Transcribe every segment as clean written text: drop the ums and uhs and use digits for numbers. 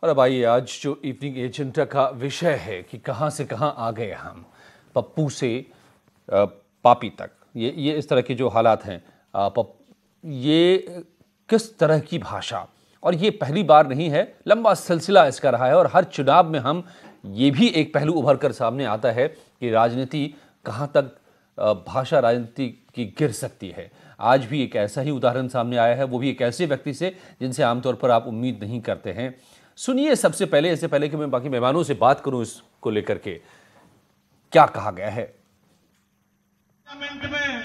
और अब आइए आज जो इवनिंग एजेंडा का विषय है कि कहाँ से कहाँ आ गए हम, पप्पू से पापी तक, ये इस तरह के जो हालात हैं, ये किस तरह की भाषा, और ये पहली बार नहीं है, लंबा सिलसिला इसका रहा है। और हर चुनाव में हम ये भी एक पहलू उभर कर सामने आता है कि राजनीति कहाँ तक भाषा राजनीति की गिर सकती है। आज भी एक ऐसा ही उदाहरण सामने आया है, वो भी एक ऐसे व्यक्ति से जिनसे आमतौर पर आप उम्मीद नहीं करते हैं। सुनिए सबसे पहले, इससे पहले कि मैं बाकी मेहमानों से बात करूं इसको लेकर के, क्या कहा गया है। पार्लियामेंट में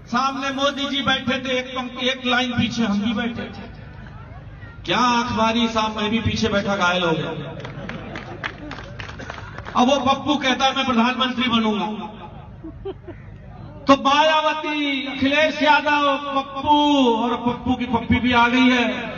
सामने मोदी जी बैठे थे, एक लाइन पीछे हम भी बैठे थे। क्या अखबारी साहब मैं भी पीछे बैठा घायल हो गया। अब वो पप्पू कहता है मैं प्रधानमंत्री बनूंगा, तो मायावती, अखिलेश यादव, पप्पू और पप्पू की पप्पी भी आ गई है।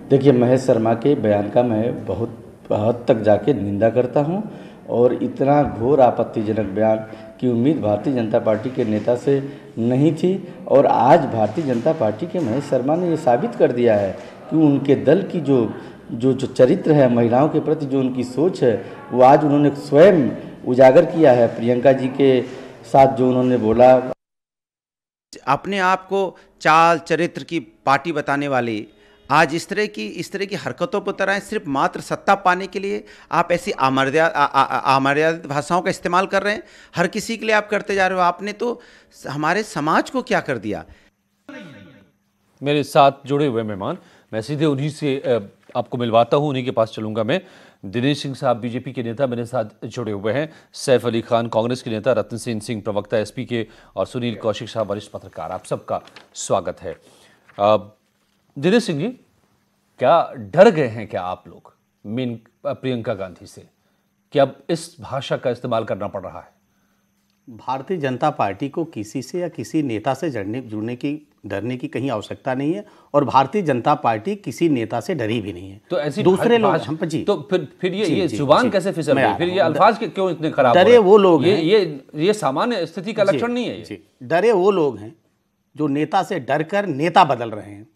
देखिए, महेश शर्मा के बयान का मैं बहुत हद तक जाके निंदा करता हूं, और इतना घोर आपत्तिजनक बयान की उम्मीद भारतीय जनता पार्टी के नेता से नहीं थी। और आज भारतीय जनता पार्टी के महेश शर्मा ने ये साबित कर दिया है कि उनके दल की जो चरित्र है, महिलाओं के प्रति जो उनकी सोच है, वो आज उन्होंने स्वयं उजागर किया है। प्रियंका जी के साथ जो उन्होंने बोला, अपने आप को चाल चरित्र की पार्टी बताने वाली आज इस तरह की हरकतों पर उतर आए, सिर्फ मात्र सत्ता पाने के लिए आप ऐसी अमर्यादित भाषाओं का इस्तेमाल कर रहे हैं। हर किसी के लिए आप करते जा रहे हो। आपने तो हमारे समाज को क्या कर दिया। मेरे साथ जुड़े हुए मेहमान, मैं सीधे उन्हीं से आपको मिलवाता हूं, उन्हीं के पास चलूंगा मैं। दिनेश सिंह साहब बीजेपी के नेता मेरे साथ जुड़े हुए हैं, सैफ अली खान कांग्रेस के नेता, रतन सेन सिंह प्रवक्ता एसपी के, और सुनील कौशिक साहब वरिष्ठ पत्रकार। आप सबका स्वागत है। दिनेश सिंह जी, क्या डर गए हैं क्या आप लोग मेन प्रियंका गांधी से कि अब इस भाषा का इस्तेमाल करना पड़ रहा है? भारतीय जनता पार्टी को किसी से या किसी नेता से डरने की कहीं आवश्यकता नहीं है, और भारतीय जनता पार्टी किसी नेता से डरी भी नहीं है। तो ऐसी दूसरे लोग हम जी, तो फिर ये जुबान कैसे फिसल गई? फिर ये अल्फाज क्यों इतने खराब? डरे वो लोग हैं, ये सामान्य स्थिति का लक्षण नहीं है ये। डरे वो लोग हैं जो नेता से डरकर नेता बदल रहे हैं।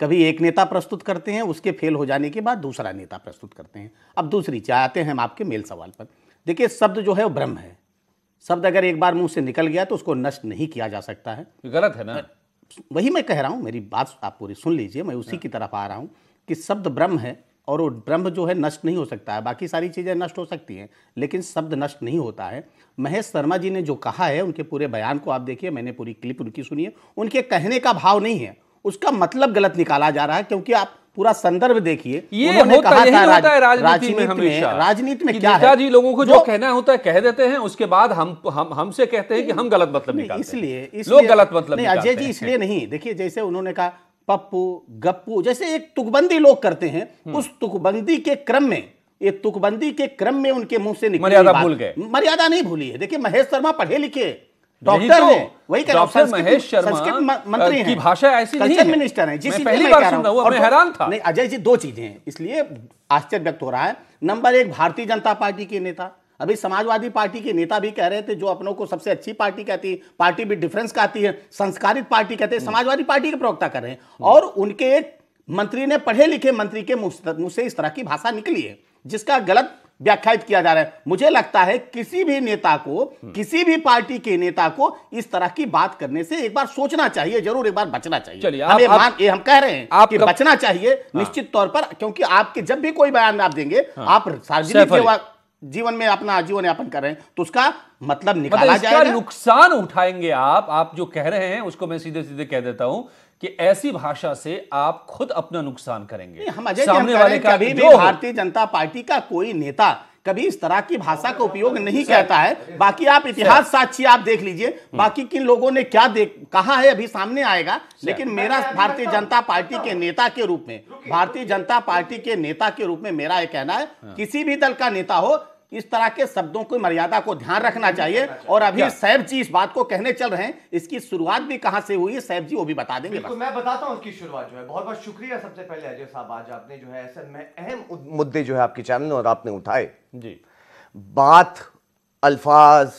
कभी एक नेता प्रस्तुत करते हैं, उसके फेल हो जाने के बाद दूसरा नेता प्रस्तुत करते हैं। अब दूसरी आते हैं हम आपके मेल सवाल पर। देखिए, शब्द जो है वो ब्रह्म है। शब्द अगर एक बार मुंह से निकल गया तो उसको नष्ट नहीं किया जा सकता है। गलत है ना? वही मैं कह रहा हूं, मेरी बात आप पूरी सुन लीजिए, मैं उसी की तरफ आ रहा हूं कि शब्द ब्रह्म है, और वो ब्रह्म जो है नष्ट नहीं हो सकता है। बाकी सारी चीज़ें नष्ट हो सकती हैं, लेकिन शब्द नष्ट नहीं होता है। महेश शर्मा जी ने जो कहा है, उनके पूरे बयान को आप देखिए, मैंने पूरी क्लिप उनकी सुनी है। उनके कहने का भाव नहीं है, उसका मतलब गलत निकाला जा रहा है, क्योंकि आप पूरा संदर्भ देखिए। ये होता है राजनीति में क्या है, नेताजी लोगों को जो कहना होता है कह देते हैं, उसके बाद हमसे कहते हैं कि हम गलत मतलब निकालते हैं। इसलिए लोग गलत मतलब नहीं, अजय जी इसलिए नहीं। देखिए, जैसे उन्होंने कहा पप्पू, गप्पू, जैसे एक तुकबंदी लोग करते हैं, उस तुकबंदी के क्रम में उनके मुंह से निकली मर्यादा भूल गए। मर्यादा नहीं भूली है। देखिए, महेश शर्मा पढ़े लिखे डॉक्टर है, वही कह रहा हूं, महेश शर्मा मंत्री हैं, की भाषा ऐसी नहीं है, मिनिस्टर हैं। जिस पहली बार सुन रहा हूं, मैं हैरान था। नहीं अजय जी, दो चीजें हैं, इसलिए आश्चर्य व्यक्त हो रहा है। नंबर एक, भारतीय जनता पार्टी के नेता, अभी समाजवादी पार्टी के नेता भी कह रहे थे, जो अपनों को सबसे अच्छी पार्टी कहती है, पार्टी भी डिफरेंस कहती है, संस्कारित पार्टी कहते हैं, समाजवादी पार्टी के प्रवक्ता कर रहे हैं, और उनके एक मंत्री ने, पढ़े लिखे मंत्री के मुंह से इस तरह की भाषा निकली है, जिसका गलत व्याख्यायित किया जा रहा है। मुझे लगता है किसी भी नेता को, किसी भी पार्टी के नेता को इस तरह की बात करने से एक बार सोचना चाहिए, जरूर एक बार बचना चाहिए। चलिए, हम कह रहे हैं कि बचना चाहिए निश्चित तौर पर, क्योंकि आपके जब भी कोई बयान आप देंगे, आप सार्वजनिक जीवन में अपना जीवन यापन कर रहे हैं, तो उसका मतलब निकाला जाएगा। नुकसान उठाएंगे आप जो कह रहे हैं उसको मैं सीधे सीधे कह देता हूं कि ऐसी भाषा से आप खुद अपना नुकसान करेंगे। सामने वाले का भी भारतीय जनता पार्टी का कोई नेता कभी इस तरह की भाषा का उपयोग नहीं कहता है। बाकी आप इतिहास साक्षी आप देख लीजिए, बाकी किन लोगों ने क्या कहा है अभी सामने आएगा। लेकिन मेरा भारतीय जनता पार्टी के नेता के रूप में, भारतीय जनता पार्टी के नेता के रूप में मेरा यह कहना है, किसी भी दल का नेता हो, इस तरह के शब्दों की मर्यादा को ध्यान रखना चाहिए। और अभी सैफ जी इस बात को कहने चल रहे हैं, इसकी शुरुआत भी कहां से हुई है सैफ जी वो भी बता देंगे। तो मैं बताता हूं इसकी शुरुआत जो है। बहुत बहुत शुक्रिया सबसे पहले अजय साहब, आज आपने जो है ऐसे में अहम मुद्दे जो है आपके चैनल और आपने उठाए जी। बात अल्फाज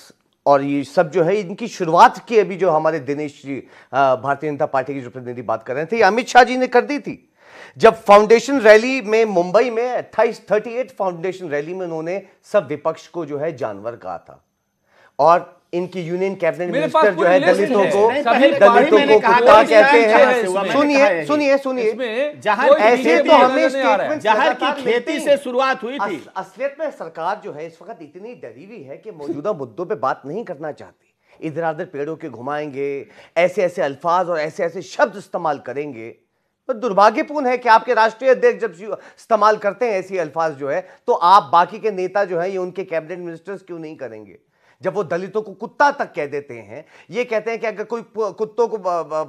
और ये सब जो है इनकी शुरुआत की अभी जो हमारे दिनेश जी भारतीय जनता पार्टी के जो प्रतिनिधि बात कर रहे थे, अमित शाह जी ने कर दी थी जब फाउंडेशन रैली में मुंबई में 38 फाउंडेशन रैली में उन्होंने सब विपक्ष को जो है जानवर कहा था। और इनकी यूनियन कैबिनेट मिनिस्टर जो है दलितों को कुत्ता कहते हैं। सुनिए ऐसे तो हमें स्टेटमेंट जहर की खेती से शुरुआत हुई थी। असलियत में सरकार जो है इस वक्त इतनी डरी हुई है कि मौजूदा मुद्दों पे बात नहीं करना चाहती। इधर उधर पेड़ों के घुमाएंगे, ऐसे ऐसे अल्फाज और ऐसे ऐसे शब्द इस्तेमाल करेंगे। तो दुर्भाग्यपूर्ण है कि आपके राष्ट्रीय अध्यक्ष जब इस्तेमाल करते हैं ऐसे अल्फाज जो है, तो आप बाकी के नेता जो है ये उनके कैबिनेट मिनिस्टर्स क्यों नहीं करेंगे? जब वो दलितों को कुत्ता तक कह देते हैं, ये कहते हैं कि अगर कोई कुत्तों को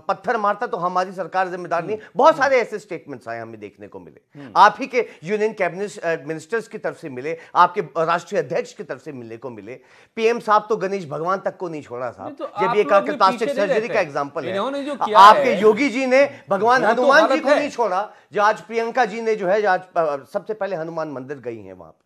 पत्थर मारता तो हमारी सरकार जिम्मेदार नहीं। बहुत सारे ऐसे स्टेटमेंट्स आए हमें देखने को मिले, आप ही के यूनियन कैबिनेट मिनिस्टर्स की तरफ से मिले, आपके राष्ट्रीय अध्यक्ष की तरफ से मिलने को मिले। पीएम साहब तो गणेश भगवान तक को नहीं छोड़ा साहब, जब ये प्लास्टिक सर्जरी का एग्जाम्पल है। आपके योगी जी ने भगवान हनुमान जी को नहीं छोड़ा, जो आज प्रियंका जी ने जो है आज सबसे पहले हनुमान मंदिर गई है वहां पर।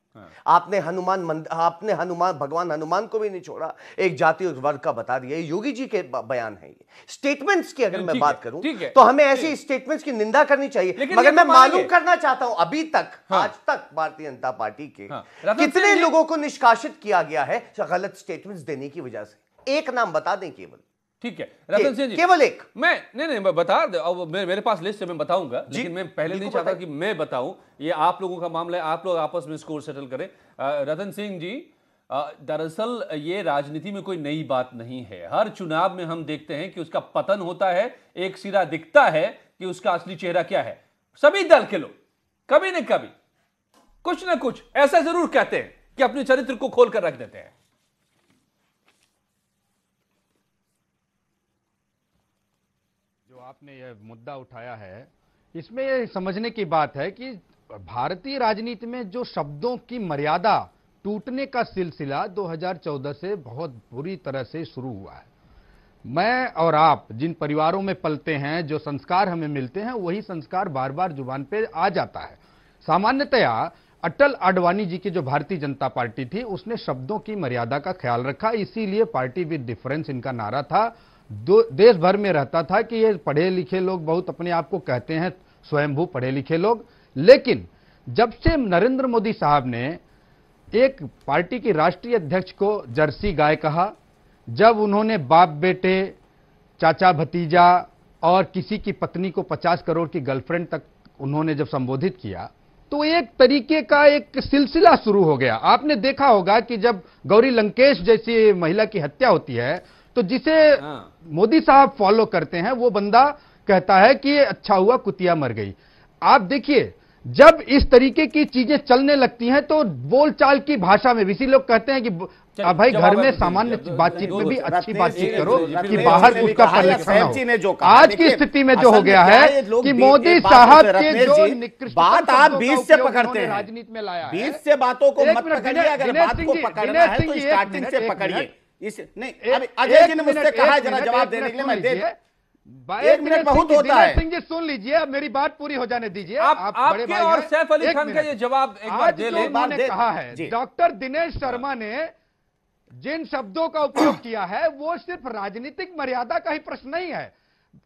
आपने हनुमान भगवान हनुमान को भी नहीं छोड़ा, एक जाति उस वर्ग का बता दिया। योगी जी के बयान है ये। स्टेटमेंट्स की अगर मैं बात करूं तो हमें ऐसी स्टेटमेंट्स की निंदा करनी चाहिए, मगर मैं मालूम करना चाहता हूं अभी तक आज तक भारतीय जनता पार्टी के कितने लोगों को निष्कासित किया गया है गलत स्टेटमेंट्स देने की वजह से। एक नाम बता दें केवल। ठीक है रतन सिंह जी, केवल एक। नहीं बता दे, अब मेरे पास लिस्ट है, मैं बताऊंगा, लेकिन मैं पहले नहीं चाहता कि मैं बताऊं। ये आप लोगों का मामला है, आप लोग आपस में स्कोर सेटल करें। रतन सिंह जी, दरअसल ये राजनीति में कोई नई बात नहीं है। हर चुनाव में हम देखते हैं कि उसका पतन होता है, एक सिरा दिखता है कि उसका असली चेहरा क्या है। सभी दल के लोग कभी न कभी कुछ न कुछ ऐसा जरूर कहते हैं कि अपने चरित्र को खोल कर रख देते हैं। आपने यह मुद्दा उठाया है, इसमें यह समझने की बात है कि भारतीय राजनीति में जो शब्दों की मर्यादा टूटने का सिलसिला 2014 से बहुत बुरी तरह से शुरू हुआ है। मैं और आप जिन परिवारों में पलते हैं, जो संस्कार हमें मिलते हैं, वही संस्कार बार बार जुबान पे आ जाता है। सामान्यतया अटल आडवाणी जी की जो भारतीय जनता पार्टी थी, उसने शब्दों की मर्यादा का ख्याल रखा, इसीलिए पार्टी विद डिफरेंस इनका नारा था। देश भर में रहता था कि ये पढ़े लिखे लोग बहुत अपने आप को कहते हैं स्वयंभू पढ़े लिखे लोग, लेकिन जब से नरेंद्र मोदी साहब ने एक पार्टी की राष्ट्रीय अध्यक्ष को जर्सी गाय कहा, जब उन्होंने बाप बेटे, चाचा भतीजा और किसी की पत्नी को 50 करोड़ की गर्लफ्रेंड तक उन्होंने जब संबोधित किया, तो एक तरीके का एक सिलसिला शुरू हो गया। आपने देखा होगा कि जब गौरी लंकेश जैसी महिला की हत्या होती है, तो जिसे मोदी साहब फॉलो करते हैं वो बंदा कहता है कि अच्छा हुआ कुतिया मर गई। आप देखिए, जब इस तरीके की चीजें चलने लगती हैं तो बोलचाल की भाषा में भी इसी लोग कहते हैं कि भाई घर में सामान्य बातचीत में भी अच्छी बातचीत करो कि बाहर उसका परिलक्षण हो। आज की स्थिति में जो हो गया है कि मोदी साहब के जो निकृष्ट बात आप बीच से पकड़ते हैं, राजनीति में लाया, बीच से बातों को मत पकड़िए, अगर बात को पकड़ना है तो स्टार्टिंग से पकड़िए। इस नहीं अभी अजय जी ने मुझसे कहा जरा जवाब देने के लिए, मैं दे 1 मिनट बहुत होता है। सिंह जी सुन लीजिए, अब मेरी बात पूरी हो जाने दीजिए। आपके और सैफ अली खान का ये जवाब एक बार दे लें। मैंने कहा है डॉक्टर दिनेश शर्मा ने जिन शब्दों का उपयोग किया है वो सिर्फ राजनीतिक मर्यादा का ही प्रश्न नहीं है।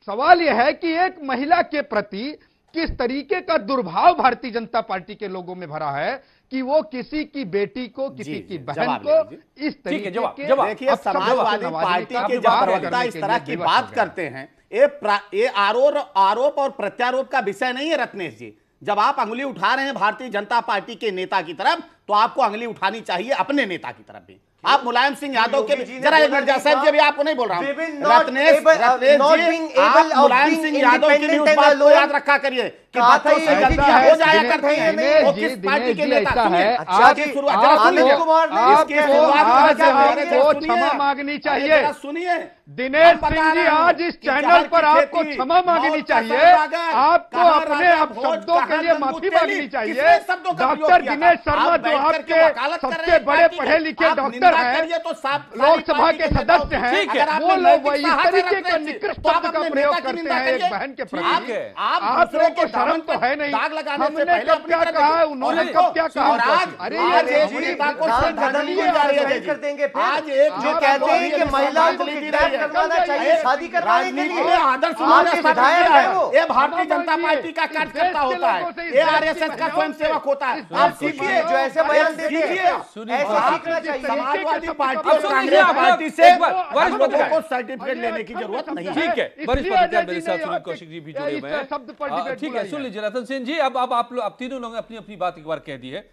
सवाल यह है कि एक महिला के प्रति किस तरीके का दुर्भाव भारतीय जनता पार्टी के लोगों में भरा है कि वो किसी की बेटी को, किसी की बहन को इस तरीके के देखिए, समाजवादी पार्टी के जब प्रवक्ता इस तरह की बात करते हैं, ये आरोप और प्रत्यारोप का विषय नहीं है रत्नेश जी। जब आप अंगुली उठा रहे हैं भारतीय जनता पार्टी के नेता की तरफ, तो आपको अंगुली उठानी चाहिए अपने नेता की तरफ भी। आप मुलायम सिंह यादव के जरा एक मिनट साहब जी, आपको नहीं बोल रहा हूं, रत्नेश जी, आप मुलायम सिंह यादव की भी उस बात को याद रखा करिए कि बातों से गलतियां हो जाया करती हैं। वो किस पार्टी के नेता हैं? इसकी शुरुआत क्षमा मांगनी चाहिए। दिनेश सिंह जी, आज इस चैनल पर आपको क्षमा मांगनी चाहिए, आपको अपने आप शब्दों के लिए माफी मांगनी चाहिए। डॉक्टर दिनेश शर्मा जो आपके सबसे बड़े पढ़े लिखे डॉक्टर हैं, लोकसभा के सदस्य हैं, वो लोग इस तरीके का निकृष्ट शब्द का प्रयोग करते हैं एक बहन के प्रति। आप लोगों को शर्म तो है नहीं। हमने कब क्या कहा, उन्होंने कब क्या कहा? अरे आज एक जो कहते हैं कि महिलाओं को किडनैप करवाना चाहिए शादी करवाने के लिए, आदर्श ये भारतीय जनता पार्टी का कार्यकर्ता होता है, ये आरएसएस का स्वयंसेवक होता है। आप सीखिए, जो ऐसे बयान देते हैं ऐसे सीखना चाहिए। समाजवादी पार्टी और कांग्रेस पार्टी से हम लोगों को सर्टिफिकेट लेने की जरूरत नहीं है। ठीक है, वरिष्ठ पत्रकार मेरे साथ सुनील कौशिक जी भी जुड़े हुए हैं। ठीक है, सुन लीजिए रतन सेन जी, अब आप तीनों लोगों ने अपनी अपनी बात एक बार कह दी है।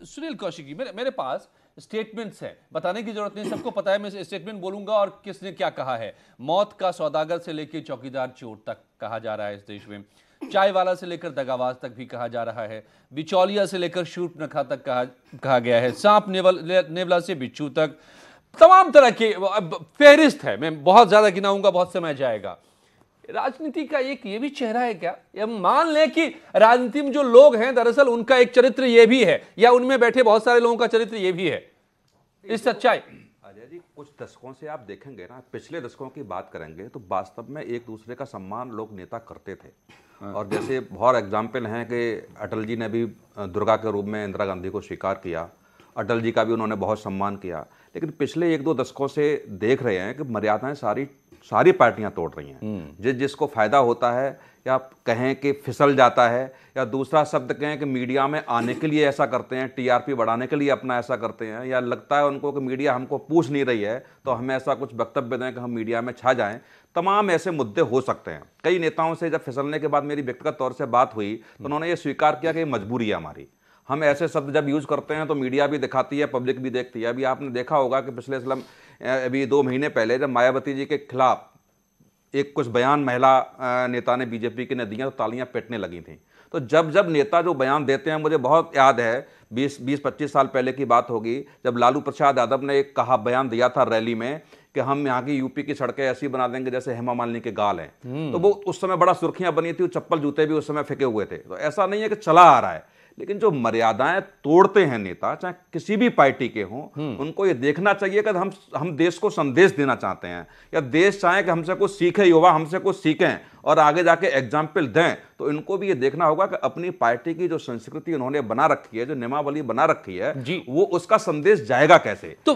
सुनील कौशिक जी, मेरे पास स्टेटमेंट्स हैं, बताने की जरूरत नहीं, सबको पता है, मैं स्टेटमेंट बोलूंगा और किसने क्या कहा है। मौत का सौदागर से लेकर चौकीदार चोर तक कहा जा रहा है इस देश में, चाय वाला से लेकर दगाबाज तक भी कहा जा रहा है, बिचौलिया से लेकर शूर्पणखा तक कहा गया है, सांप नेवला से बिच्छू तक, तमाम तरह के फहरिस्त है। मैं बहुत ज्यादा गिनाऊंगा, बहुत समय जाएगा। राजनीति का एक ये भी चेहरा है क्या? या मान लें कि राजनीति में जो लोग हैं दरअसल उनका एक चरित्र ये भी है, या उनमें बैठे बहुत सारे लोगों का चरित्र ये भी है, इस सच्चाई? अजय जी, कुछ दशकों से आप देखेंगे ना, पिछले दशकों की बात करेंगे तो वास्तव में एक दूसरे का सम्मान लोग नेता करते थे। और जैसे बहुत एग्जाम्पल हैं कि अटल जी ने भी दुर्गा के रूप में इंदिरा गांधी को स्वीकार किया, अटल जी का भी उन्होंने बहुत सम्मान किया। लेकिन पिछले 1-2 दशकों से देख रहे हैं कि मर्यादाएं सारी पार्टियां तोड़ रही हैं। जिसको फायदा होता है, या कहें कि फिसल जाता है, या दूसरा शब्द कहें कि मीडिया में आने के लिए ऐसा करते हैं, टीआरपी बढ़ाने के लिए अपना ऐसा करते हैं, या लगता है उनको कि मीडिया हमको पूछ नहीं रही है तो हमें ऐसा कुछ वक्तव्य दें कि हम मीडिया में छा जाएं। तमाम ऐसे मुद्दे हो सकते हैं। कई नेताओं से जब फिसलने के बाद मेरी व्यक्तिगत तौर से बात हुई तो उन्होंने ये स्वीकार किया कि मजबूरी है हमारी। हम ऐसे शब्द जब यूज करते हैं तो मीडिया भी दिखाती है, पब्लिक भी देखती है। अभी आपने देखा होगा कि पिछले अभी 2 महीने पहले जब मायावती जी के खिलाफ एक कुछ बयान महिला नेता ने बीजेपी की ने दिया तो तालियां पिटने लगी थी। तो जब नेता जो बयान देते हैं, मुझे बहुत याद है 20-25 साल पहले की बात होगी, जब लालू प्रसाद यादव ने एक बयान दिया था रैली में कि हम यहाँ की यूपी की सड़कें ऐसी बना देंगे जैसे हेमा मालिनी के गाल हैं। तो वो उस समय बड़ा सुर्खियां बनी थी, चप्पल जूते भी उस समय फेंके हुए थे। तो ऐसा नहीं है कि चला आ रहा है, लेकिन जो मर्यादाएं तोड़ते हैं नेता, चाहे किसी भी पार्टी के हों, उनको ये देखना चाहिए कि हम देश को संदेश देना चाहते हैं, या देश चाहे कि हमसे कुछ सीखे, युवा हमसे कुछ सीखें और आगे जाके एग्जाम्पल दें, तो इनको भी ये देखना होगा कि अपनी पार्टी की जो संस्कृति उन्होंने बना रखी है, जो नियमावली बना रखी है, वो उसका संदेश जाएगा कैसे। तो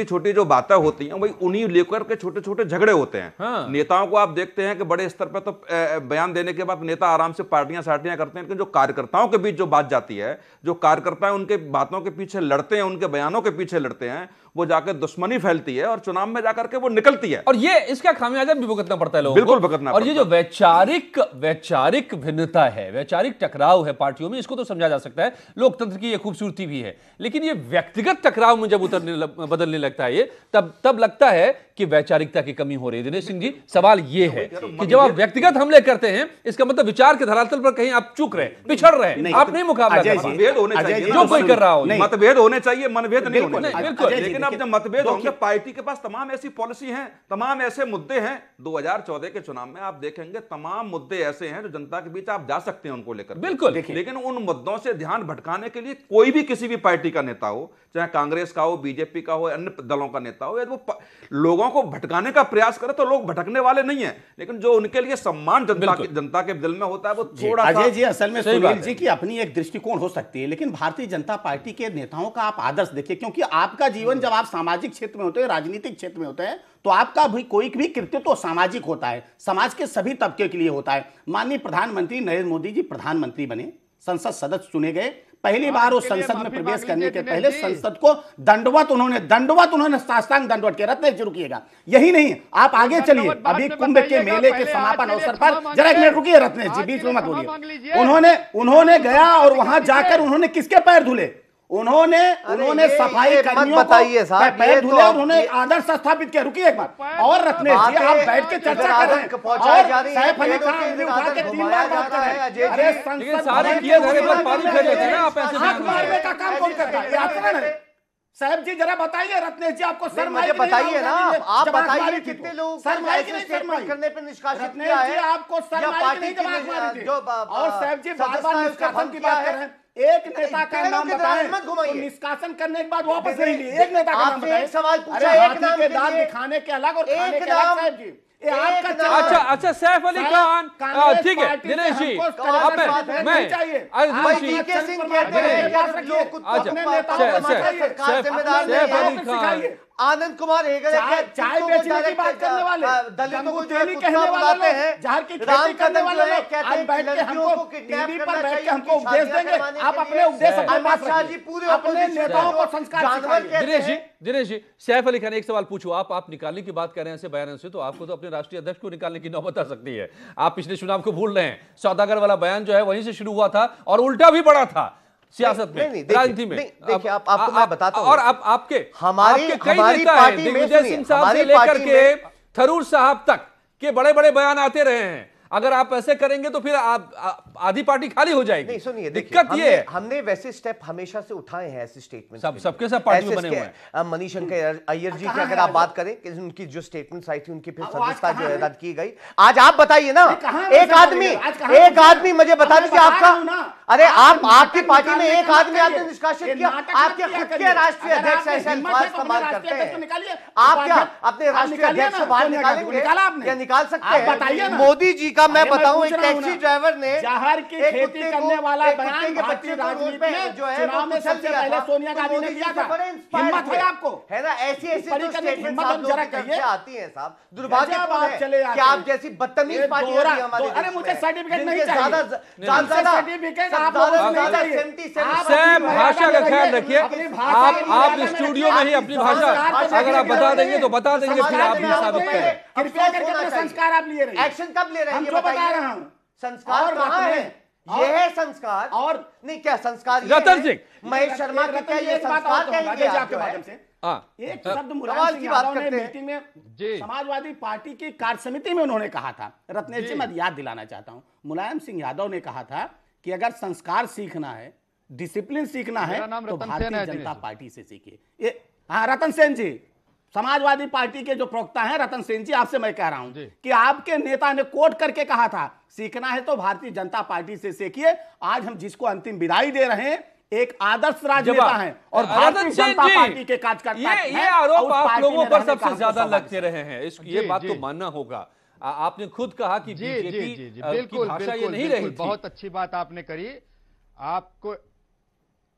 छोटी जो बातें होती हैं वही उन्हीं लेकर के छोटे छोटे झगड़े होते हैं। हाँ। नेताओं को आप देखते हैं कि बड़े स्तर पर तो बयान देने के बाद नेता आराम से पार्टियां सार्टियां करते हैं, लेकिन जो कार्यकर्ताओं के बीच जो बात जाती है, जो कार्यकर्ता उनके बातों के पीछे लड़ते हैं, उनके बयानों के पीछे लड़ते हैं, वो जाकर दुश्मनी फैलती है और चुनाव में जाकर के वो निकलती है। और ये इसका खामियाजा भी भुगतना पड़ता है लोगों को। बिल्कुल भुगतना। और ये जो वैचारिक भिन्नता है, वैचारिक टकराव है पार्टियों में, इसको तो समझा जा सकता है, लोकतंत्र की ये खूबसूरती भी है। लेकिन ये व्यक्तिगत टकराव में जब बदलने लगता है, ये तब लगता है कि वैचारिकता की कमी हो रही है। दिनेश सिंह जी, सवाल ये है कि जब आप व्यक्तिगत हमले करते हैं, इसका मतलब विचार के धरातल पर कहीं आप चूक रहे, पिछड़ रहे, आप नहीं मुकाबला कर रहे। मतभेद होने चाहिए, जो कोई कर रहा हो, मतभेद होने चाहिए, मनभेद नहीं होने चाहिए। बिल्कुल। लेकिन अब जब मतभेद होंगे, पार्टी के पास तमाम ऐसी पॉलिसी हैं, तमाम ऐसे मुद्दे हैं। 2014 के चुनाव में आप देखेंगे तमाम मुद्दे ऐसे हैं जो जनता के बीच आप जा सकते हैं उनको लेकर। बिल्कुल। लेकिन उन मुद्दों से ध्यान भटकाने के लिए कोई भी किसी भी पार्टी का नेता हो, चाहे कांग्रेस का हो, बीजेपी का हो, अन्य दलों का नेता हो, यदि वो लोगों को भटकाने का प्रयास करे तो लोग भटकने वाले नहीं है। लेकिन जो उनके लिए सम्मान जनता के दिल में होता है, वो थोड़ा अजय जी, असल में सुनील जी की अपनी एक दृष्टिकोण हो सकती है, लेकिन भारतीय जनता पार्टी के नेताओं का आप आदर्श देखिए, क्योंकि आपका जीवन जब आप सामाजिक क्षेत्र में होते हैं, राजनीतिक क्षेत्र में होते हैं, तो आपका भी कोई भी कृत्य तो सामाजिक होता है, समाज के सभी तबके के लिए होता है। माननीय प्रधानमंत्री नरेंद्र मोदी जी प्रधानमंत्री बने, संसद सदस्य चुने गए, पहली बार वो संसद में प्रवेश करने के पहले संसद को दंडवत उन्होंने साष्टांग दंडवत के रत्न शुरू किएगा। यही नहीं, आप आगे चलिए, अभी कुंभ के मेले के समापन अवसर पर, जरा एक मिनट रुकिए रत्नेश जी, बीच में मत बोलिए। उन्होंने गया और वहां जाकर उन्होंने किसके पैर धुले? उन्होंने सफाई कर्मियों को पैर धुले, उन्होंने आदर्श स्थापित किया। रुकिए एक बार, और रत्नेश जी आप बैठ के चर्चा कर रहे हैं, और सैफ अली खान उंगली उठा के 3 बार बात कर रहे हैं। अरे संसद सारे किए धरे पर पानी फेर लेते हैं ना, आप ऐसे आंख मारने का काम कौन करता है? ये आचरण है, साहब जी जरा बताइए, रत्नेश जी आपको शर्म आई मुझे कि नहीं बताइए ना, आप जब आंख बताइए मारी थी कितने तो? लोग शर्म आई कि नहीं शर्म आई? करने पे निष्कासित रत्नेश किया जी है आपको शर्म या आई कि पार्टी नहीं की जब आंख मारी थी? जो और साहब जी बार सदस्यता बार है उसका निष्कासन भंग की किया बात कर है। रहे हैं, एक नेता का पेड़ों नाम के बताएं दौरान मत घुमाइए। तो निष्कासन करने के बाद वापस नहीं लिए, एक नेता का नाम आपसे बताएं। एक सवाल पूछा, अरे एक हाथी नाम के के दांत लिए। दिखाने के अलग और खाने एक के अलग नाम। साहब जी, ये एक आपका नाम। चलन है। अच्छा अच्छा, सैफ अली खान, कांग्रेस ठीक है पार्टी से दिनेश जी, हमको अब सर्टिफिकेट मैं नहीं चाहिए। अरे आप दिनेश जी, अपना वीके चरित्र सिंह प्रमाण कहते हैं अपने पास कि रखिए। लोग खुद को अच्छा, अपने अपना नेताओं सैफ- को सैफ- बताइए। सरकार सैफ- जिम्मेदार अपने नहीं सैफ है। नेताओं अली को खान। सिखाइए। आनंद कुमार हेगड़े चाय बेचने की बात करने वाले, दलितों को जो है गंगूतेली कुत्ता कहने वाले बुलाते लोग, हैं, जहर की राम खेती करने कदम वाले जो है लोग, कहते आज हैं बैठ के लड़कियों हमको को किडनैप टीवी पर करना बैठ के चाहिए, हमको उनकी उपदेश शादियां देंगे। करवाने आप के अपने लिए। उपदेश अपने अमित पास शाह रखिए। जी पूरे अपने opposition नेताओं को को संस्कार जानवर सिखाइए। कहते दिनेश जी, हैं। दिनेश जी, सैफ अली खान एक सवाल पूछूं, आप निकालने की बात कर रहे हैं ऐसे बयानों से, तो आपको तो अपने राष्ट्रीय अध्यक्ष को निकालने की नौबत आ सकती है। आप पिछले चुनाव को भूल रहे हैं, सौदागर वाला बयान जो है वहीं से शुरू हुआ था और उल्टा भी पड़ा था सियासत में, नहीं, देखिए, राजनीति में। नहीं, देखिए, आपको मैं बताता हूं। और अब आपके हमारी कई हमारी नेता हैं, पार्टी में दिग्विजय सुनिए, सिंह साहब से हमारी लेकर पार्टी के में थरूर साहब तक के बड़े बड़े बयान आते रहे हैं। अगर आप ऐसे करेंगे तो फिर आधी पार्टी खाली हो जाएगी। नहीं सुनिए, दिक्कत ये है, हमने वैसे स्टेप हमेशा से उठाए हैं, ऐसे स्टेटमेंट सबके सब पार्टी में बने हुए हैं। मनीष अय्यर जी की अगर आप बात करें कि उनकी जो स्टेटमेंट्स आई थी, उनकी फिर सदस्यता जो है रद्द की गई। आज आप बताइए ना, एक आदमी मुझे बता दीजिए आपका, अरे आप आपकी पार्टी में एक आदमी आपने निष्कासित किया, आपके खुद के राष्ट्रीय अध्यक्ष ऐसे अल्फाज इस्तेमाल करते हैं। आप क्या अपने राष्ट्रीय अध्यक्ष को बाहर निकालेंगे या निकाल सकते हैं? मोदी जी का मैं बताऊं, एक टैक्सी ड्राइवर ने जहर की खेती करने वाला बयान भारतीय राजनीति में जो है चुनाव में सबसे पहले सोनिया गांधी ने दिया था। हिम्मत है आपको, है ना? ऐसी ऐसी जो स्टेटमेंट हिम्मत जरा कहिए आती हैं साहब, दुर्भाग्यपूर्ण है कि आप जैसी बदतमीज पार्टियां भी हमारे अरे मुझे सर्टिफिकेट नहीं ज्यादा चाहिए, सर्टिफिकेट आप लोगों को नहीं चाहिए। सैफ, भाषा का ख्याल रखिए। आप स्टूडियो में ही अपनी भाषा अगर आप बता देंगे तो बता देंगे, फिर आप भी साबित करें। कृपया करके अपने संस्कार आप लिए रहिए। एक्शन कब ले रहे हैं? हम जो बता रहा हूं, संस्कार कहां है? ये है संस्कार। और नहीं, क्या संस्कार ये रतन है? सिंह, महेश शर्मा के क्या ये संस्कार कहेंगे आपके माध्यम से? एक शब्द मुलायम सिंह यादव ने मीटिंग में समाजवादी पार्टी की कार्य समिति में उन्होंने कहा था, रत्नेश जी मैं याद दिलाना चाहता हूं, मुलायम सिंह यादव ने कहा था कि अगर संस्कार सीखना है, डिसिप्लिन सीखना है तो भारतीय जनता पार्टी से सीखिए। हाँ, रतन सेन जी, समाजवादी पार्टी के जो प्रवक्ता हैं, रतन सेन जी, आपसे मैं कह रहा हूं कि आपके नेता ने कोट करके कहा था, सीखना है तो भारतीय जनता पार्टी से सीखिए। आज हम जिसको अंतिम विदाई दे रहे हैं, एक आदर्श राजनेता है और भारतीय जनता पार्टी के कार्यकर्ता हैं। ये आरोप आप लोगों पर सबसे ज्यादा लगते रहे हैं, ये बात तो मानना होगा। आपने खुद कहा कि बीजेपी की भाषा ये नहीं रही थी। बहुत अच्छी बात आपने करी।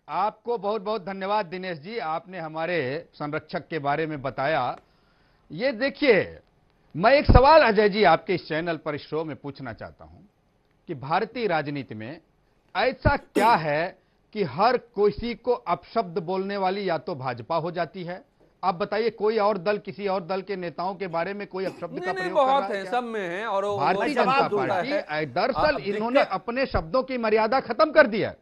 आपको बहुत बहुत धन्यवाद दिनेश जी, आपने हमारे संरक्षक के बारे में बताया। ये देखिए, मैं एक सवाल अजय जी आपके इस चैनल पर, इस शो में पूछना चाहता हूं कि भारतीय राजनीति में ऐसा क्या है कि हर किसी को अपशब्द बोलने वाली या तो भाजपा हो जाती है। आप बताइए, कोई और दल, किसी और दल के नेताओं के बारे में कोई अपशब्द का प्रयोग बहुत कर रहा है, सब में है। और भारतीय जनता पार्टी दरअसल इन्होंने अपने शब्दों की मर्यादा खत्म कर दी है।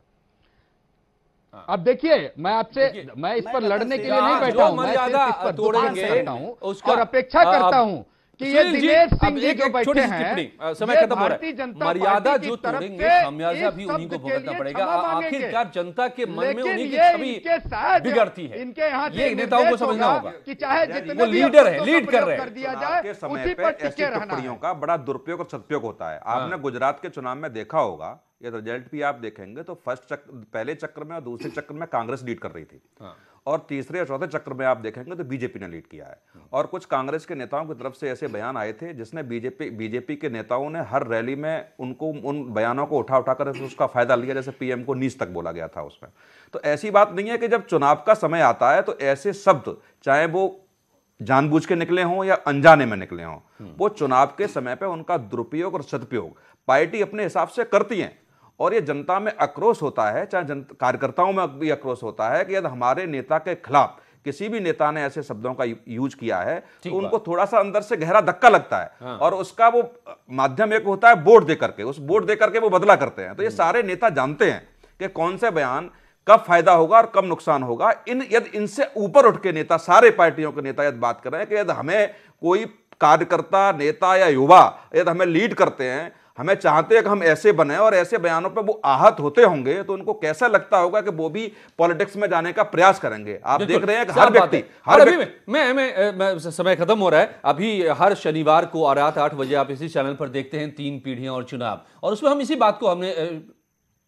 अब देखिए, मैं इस पर लड़ने के लिए नहीं बैठा हूं, मैं सिर्फ इस पर तोड़ेंगे और अपेक्षा करता हूं कि ये दिनेश सिंह जी जो बैठे हैं, समय खत्म हो रहा है, मर्यादा जो तोड़ेंगे खामियाजा भी उन्हीं को भुगतना पड़ेगा। आखिरकार जनता के मन में उन्हीं की छवि बिगड़ती है, इनके यहाँ ये नेताओं को समझना होगा कि चाहे जितने वो लीडर है, लीड कर रहे हैं। दिया जाए उसी पर टिके रहना टिप्पणियों का बड़ा दुरुपयोग और सदुपयोग होता है। आपने गुजरात के चुनाव में देखा होगा, ये रिजल्ट भी आप देखेंगे तो पहले चक्र में और दूसरे चक्र में कांग्रेस लीड कर रही थी, और तीसरे और चौथे चक्र में आप देखेंगे तो बीजेपी ने लीड किया है। और कुछ कांग्रेस के नेताओं की तरफ से ऐसे बयान आए थे जिसने बीजेपी के नेताओं ने हर रैली में उन बयानों को उठा कर उसका फायदा लिया, जैसे पीएम को नीच तक बोला गया था उसमें। तो ऐसी बात नहीं है कि जब चुनाव का समय आता है तो ऐसे शब्द, चाहे वो जानबूझ के निकले हों या अनजाने में निकले हों, वो चुनाव के समय पर उनका दुरुपयोग और सदुपयोग पार्टी अपने हिसाब से करती है। और ये जनता में आक्रोश होता है, चाहे कार्यकर्ताओं में भी आक्रोश होता है कि यदि हमारे नेता के खिलाफ किसी भी नेता ने ऐसे शब्दों का यूज किया है तो उनको थोड़ा सा अंदर से गहरा धक्का लगता है। और उसका वो माध्यम एक होता है वोट दे करके, उस वोट दे करके वो बदला करते हैं। तो ये सारे नेता जानते हैं कि कौन से बयान कब फायदा होगा और कब नुकसान होगा। यदि इनसे ऊपर उठ के नेता, सारे पार्टियों के नेता यदि बात कर रहे हैं कि यदि हमें कोई कार्यकर्ता, नेता या युवा यदि हमें लीड करते हैं, हमें चाहते हैं कि हम ऐसे बने, और ऐसे बयानों पे वो आहत होते होंगे तो उनको कैसा लगता होगा कि वो भी पॉलिटिक्स में जाने का प्रयास करेंगे। आप देख रहे हैं कि मैं समय खत्म हो रहा है। अभी हर शनिवार को रात 8 बजे आप इसी चैनल पर देखते हैं 3 पीढ़ियां और चुनाव, और उसमें हम इसी बात को हमने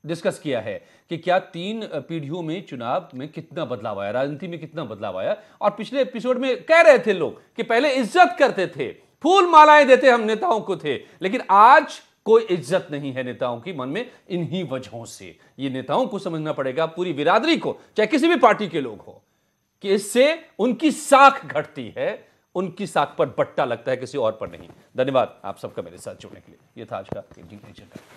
डिस्कस किया है कि क्या 3 पीढ़ियों में चुनाव में कितना बदलाव आया, राजनीति में कितना बदलाव आया। और पिछले एपिसोड में कह रहे थे लोग कि पहले इज्जत करते थे, फूल मालाएं देते हम नेताओं को थे, लेकिन आज कोई इज्जत नहीं है नेताओं की मन में, इन्हीं वजहों से। ये नेताओं को समझना पड़ेगा, पूरी बिरादरी को, चाहे किसी भी पार्टी के लोग हो, कि इससे उनकी साख घटती है, उनकी साख पर बट्टा लगता है, किसी और पर नहीं। धन्यवाद आप सबका मेरे साथ जुड़ने के लिए। यह था आज का एजेंडा।